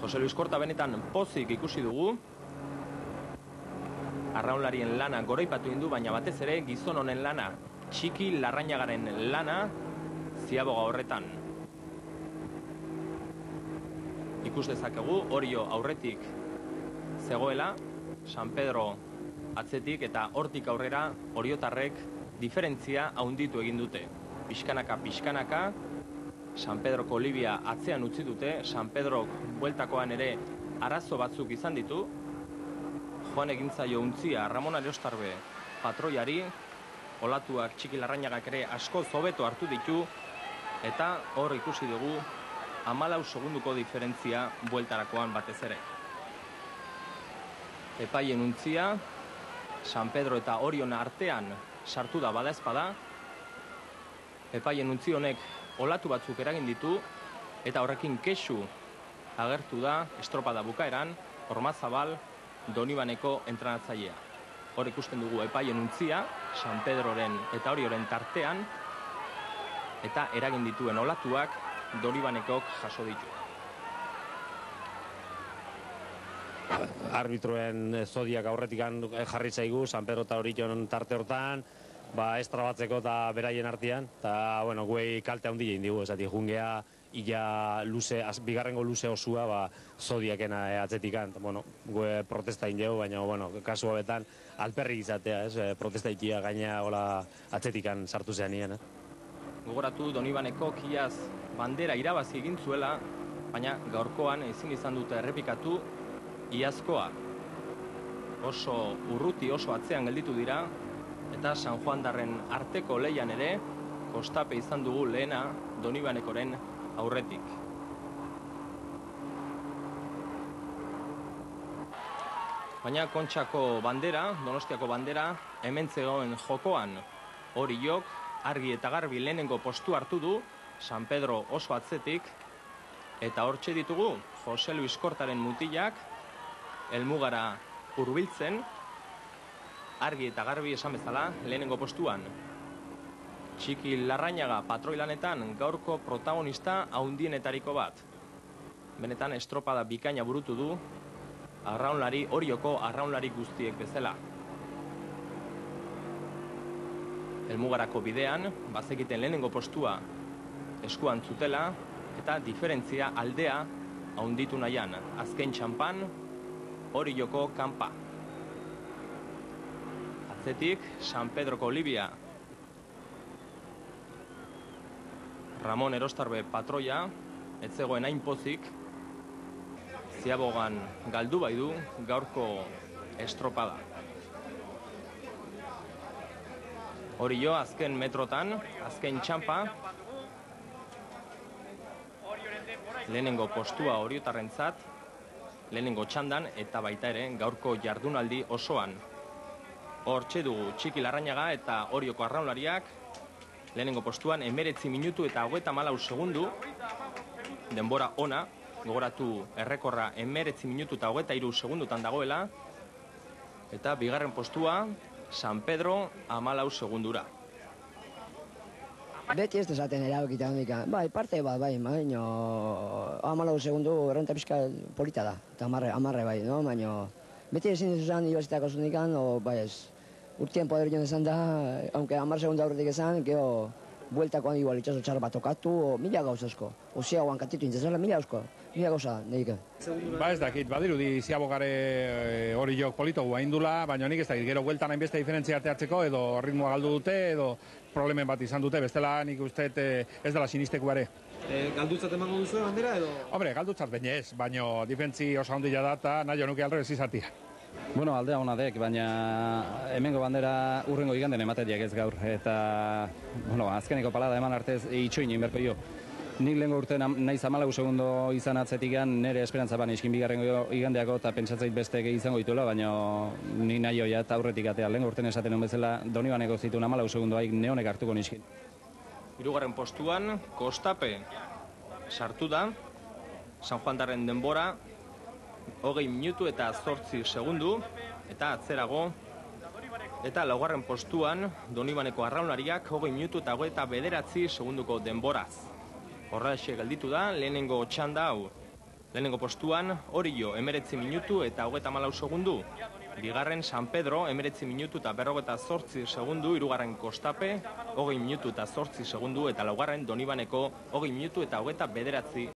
Jose Luis Korta benetan pozik ikusi dugu. Arraunlarien lana goraipatu egin du, baina batez ere gizon honen lana, Txiki Larrañagaren lana, ziaboga horretan. Ikus dezakegu, Orio aurretik zegoela, San Pedro atzetik, eta hortik aurrera oriotarrek diferentzia haunditu egin dute. Pixkanaka, San Pedroko Olivia atzean utzi dute, San Pedrok bueltakoan ere arazo batzuk izan ditu, joan egintzaio untzia Ramon Ariostarbe patroiari, olatuak Txiki Larrañagak ere asko hobeto hartu ditu, eta hor ikusi dugu 14 segunduko diferentzia bueltarakoan batez ere. Epaien untzia, San Pedro eta Orion artean sartu da badaezpada, epaien untzi honek olatu batzuk eragin ditu, eta horrekin kexu agertu da estropada bukaeran, Ormazabal Donibaneko entrenatzailea. Hor ikusten dugu epaien untzia, San Pedroren eta Orioren tartean, eta eragin dituen olatuak Donibanekok jaso ditu. Arbitroen zodiak aurretik jarri zaigu, San Pedro eta Orion tarte hortan, estrabatzeko eta beraien artean, eta, bueno, guei kalte handia indigu, esati, jungea, ia luze, bigarrengo luze osua, zodiakena atzetikan, bueno, gue protesta indegu, baina, bueno, kasu hobetan, alperrik izatea, protesta ikia gaina hola atzetikan sartu zean nien, Gogoratu Donibaneko kiaz bandera irabazi egin zuela, baina gaurkoan ezin izan dute errepikatu iazkoa. Oso urruti, oso atzean gelditu dira, eta San Juandarren arteko leian ere, kostape izan dugu lehena Donibanekoren aurretik. Baina Kontxako bandera, Donostiako bandera, hemen zegoen jokoan. Oriok, argi eta garbi lehenengo postu hartu du, San Pedro oso atzetik, eta hortxe ditugu Jose Luis Kortaren mutilak, helmugara hurbiltzen, argi eta garbi esan bezala lehenengo postuan. Txiki Larrañaga patroilanetan gaurko protagonista haundienetariko bat. Benetan estropada bikaina burutu du, arraunlari, Orioko arraunlari guztiek bezala. Helmugarako bidean, bazekiten lehenengo postua eskuan zutela, eta diferentzia aldea haunditu nahian. Azken txampan, Orioko kanpa. Atzetik, San Pedroko Olivia. Ramon Erostarbe patroia, ez zegoen hain pozik, ziabogan galdu bai du gaurko estropada. Orio azken metrotan, azken txampa, lehenengo postua oriotarrentzat, lehenengo txandan eta baita ere gaurko jardunaldi osoan. Hortxe dugu Txiki Larrañaga eta Orioko arraunlariak, lehenengo postuan 19 minutu eta 34 segundu, denbora ona, gogoratu errekorra 19 minutu eta 23 segundutan dagoela, eta bigarren postua San Pedro 14 segundura. Beti ez dezaten erabakita handika. Bai, parte bat, bai, baina 14 segundu errenta pixka polita da, eta amarre bai, no? Baina beti ezin zuzan ibazitako zundikan, bai ez, urtien poder joan esan da, aunque 10 segundu aurretik esan, geho, bueltakoan igual itxaso txar bat tokatu, mila gauzazko. Oziagoan katitu intzazela, mila gauza, neik. Ba ez dakit, badirudi ziabogare Oriok polito guaindula, baina nik ez dakit, gero bueltan hainbeste diferentzia hartzeko, edo ritmoa galdu dute, edo problemen bat izan dute, bestela nik uste ez dela sinisteko bare. Galdutzat emango duzu bandera, edo? Hombre, galdutzat baina ez, baina diferentzi oso handia da, eta nahi honuke alrebez izatia. Bueno, aldea hona dek, baina hemengo bandera urrengo iganden emateriak ez gaur, eta azkeneko palada eman artez itxoin inberko jo. Nik lehenko urtean naiz 14 segundo izan atzetikan, nire esperantza ban iskin bigarrengo igandeako eta pentsatzait beste izango dituela, baina nik nahi hoia eta aurretik atea. Lehenko urtean esaten hon bezala, Donibaneko zituen 14 segundoaik neonek hartuko niskin. Hirugarren postuan, Kostape sartu da, San Juandarren denbora, 20 minutu eta 8 segundu, eta atzerago, eta laugarren postuan, Donibaneko arraunlariak 20 minutu eta 29 segunduko denboraz. Horraxe gelditu da, lehenengo txanda hau. Lehenengo postuan, Orio 19 minutu eta 34 segundu. Bigarren San Pedro 19 minutu eta 58 segundu, hirugarren Kostape 20 minutu eta 8 segundu eta laugarren Donibaneko 20 minutu eta 29